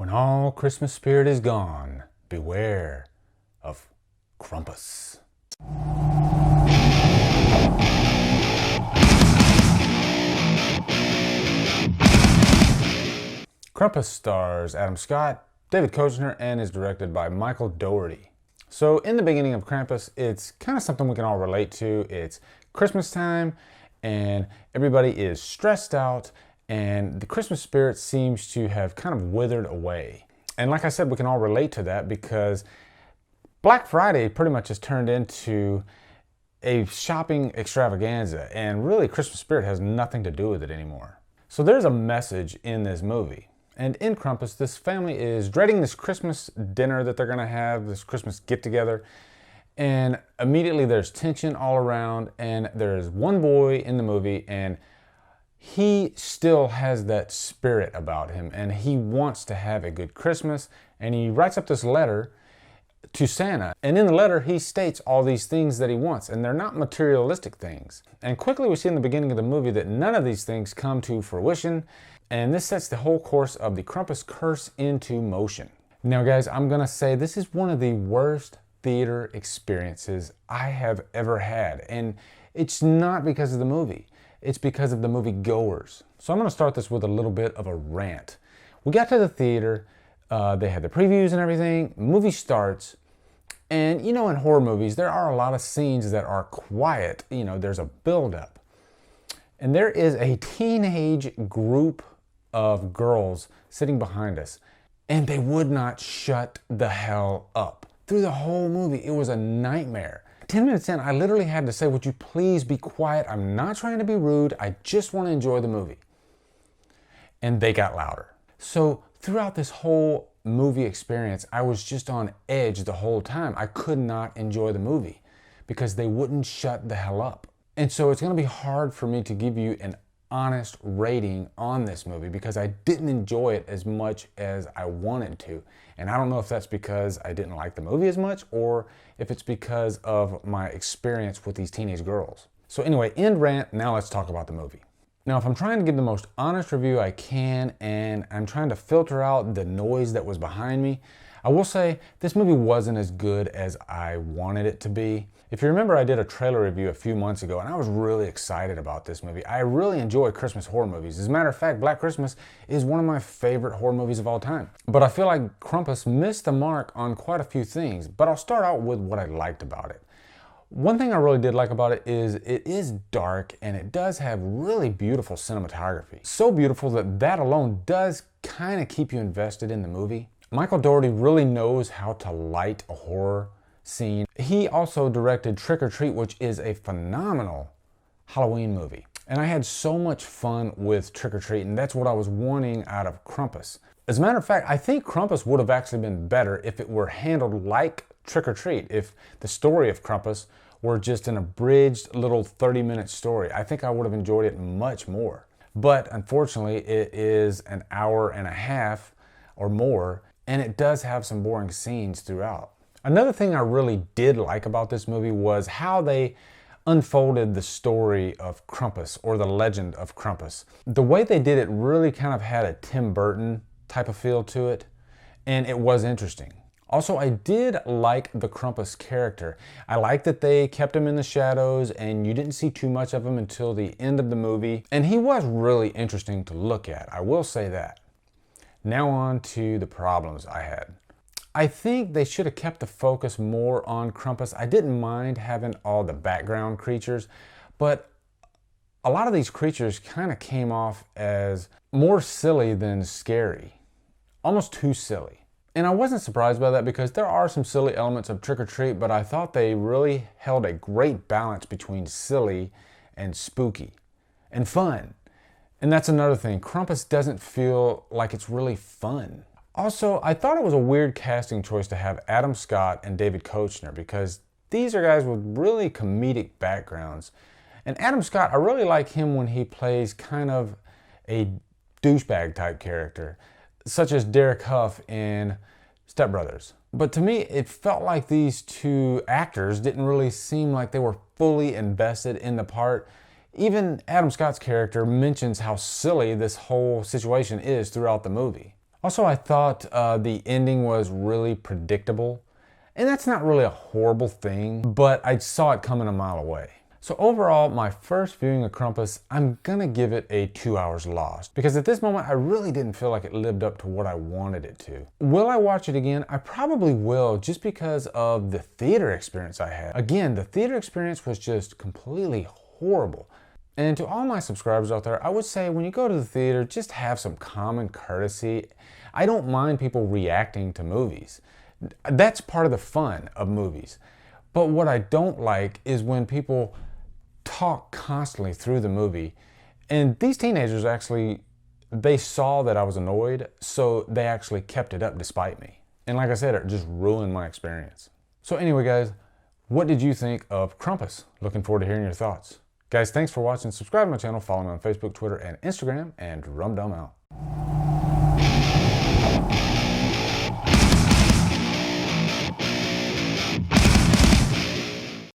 When all Christmas spirit is gone, beware of Krampus. Krampus stars Adam Scott, David Koechner, and is directed by Michael Dougherty. So in the beginning of Krampus, it's kind of something we can all relate to. It's Christmas time and everybody is stressed out and the Christmas spirit seems to have kind of withered away. And like I said, we can all relate to that because Black Friday pretty much has turned into a shopping extravaganza, and really Christmas spirit has nothing to do with it anymore. So there's a message in this movie. And in Krampus, this family is dreading this Christmas dinner that they're gonna have, this Christmas get-together, and immediately there's tension all around, and there's one boy in the movie, and he still has that spirit about him, and he wants to have a good Christmas, and he writes up this letter to Santa. And in the letter, he states all these things that he wants, and they're not materialistic things. And quickly we see in the beginning of the movie that none of these things come to fruition, and this sets the whole course of the Krampus curse into motion. Now guys, I'm gonna say this is one of the worst theater experiences I have ever had, and it's not because of the movie. It's because of the movie-goers. So I'm gonna start this with a little bit of a rant. We got to the theater, they had the previews and everything, movie starts, and you know in horror movies there are a lot of scenes that are quiet, you know, there's a build-up. And there is a teenage group of girls sitting behind us, and they would not shut the hell up. Through the whole movie, it was a nightmare. 10 minutes in, I literally had to say, would you please be quiet? I'm not trying to be rude. I just want to enjoy the movie. And they got louder. So throughout this whole movie experience, I was just on edge the whole time. I could not enjoy the movie because they wouldn't shut the hell up. And so it's going to be hard for me to give you an honest rating on this movie because I didn't enjoy it as much as I wanted to. And I don't know if that's because I didn't like the movie as much or if it's because of my experience with these teenage girls. So anyway, end rant, now let's talk about the movie. Now if I'm trying to give the most honest review I can and I'm trying to filter out the noise that was behind me, I will say this movie wasn't as good as I wanted it to be. If you remember, I did a trailer review a few months ago and I was really excited about this movie. I really enjoy Christmas horror movies. As a matter of fact, Black Christmas is one of my favorite horror movies of all time. But I feel like Krampus missed the mark on quite a few things, but I'll start out with what I liked about it. One thing I really did like about it is dark and it does have really beautiful cinematography. So beautiful that that alone does kind of keep you invested in the movie. Michael Dougherty really knows how to light a horror scene. He also directed Trick or Treat, which is a phenomenal Halloween movie. And I had so much fun with Trick or Treat, and that's what I was wanting out of Krampus. As a matter of fact, I think Krampus would have actually been better if it were handled like Trick or Treat, if the story of Krampus were just an abridged little 30-minute story. I think I would have enjoyed it much more. But unfortunately, it is an hour and a half or more, and it does have some boring scenes throughout. Another thing I really did like about this movie was how they unfolded the story of Krampus, or the legend of Krampus. The way they did it really kind of had a Tim Burton type of feel to it, and it was interesting. Also, I did like the Krampus character. I liked that they kept him in the shadows and you didn't see too much of him until the end of the movie. And he was really interesting to look at, I will say that. Now on to the problems I had. I think they should have kept the focus more on Krampus. I didn't mind having all the background creatures, but a lot of these creatures kind of came off as more silly than scary. Almost too silly. And I wasn't surprised by that because there are some silly elements of Trick or Treat, but I thought they really held a great balance between silly and spooky and fun. And that's another thing, Krampus doesn't feel like it's really fun. Also, I thought it was a weird casting choice to have Adam Scott and David Koechner because these are guys with really comedic backgrounds. And Adam Scott, I really like him when he plays kind of a douchebag type character, such as Derek Huff in Step Brothers. But to me, it felt like these two actors didn't really seem like they were fully invested in the part. Even Adam Scott's character mentions how silly this whole situation is throughout the movie. Also, I thought the ending was really predictable. And that's not really a horrible thing, but I saw it coming a mile away. So overall, my first viewing of Krampus, I'm gonna give it a 2 hours lost, because at this moment, I really didn't feel like it lived up to what I wanted it to. Will I watch it again? I probably will, just because of the theater experience I had. Again, the theater experience was just completely horrible. And to all my subscribers out there, I would say when you go to the theater, just have some common courtesy. I don't mind people reacting to movies. That's part of the fun of movies. But what I don't like is when people talk constantly through the movie. And these teenagers actually, they saw that I was annoyed, so they actually kept it up despite me. And like I said, it just ruined my experience. So anyway, guys, what did you think of Krampus? Looking forward to hearing your thoughts. Guys, thanks for watching. Subscribe to my channel, follow me on Facebook, Twitter, and Instagram, and Humdrum out.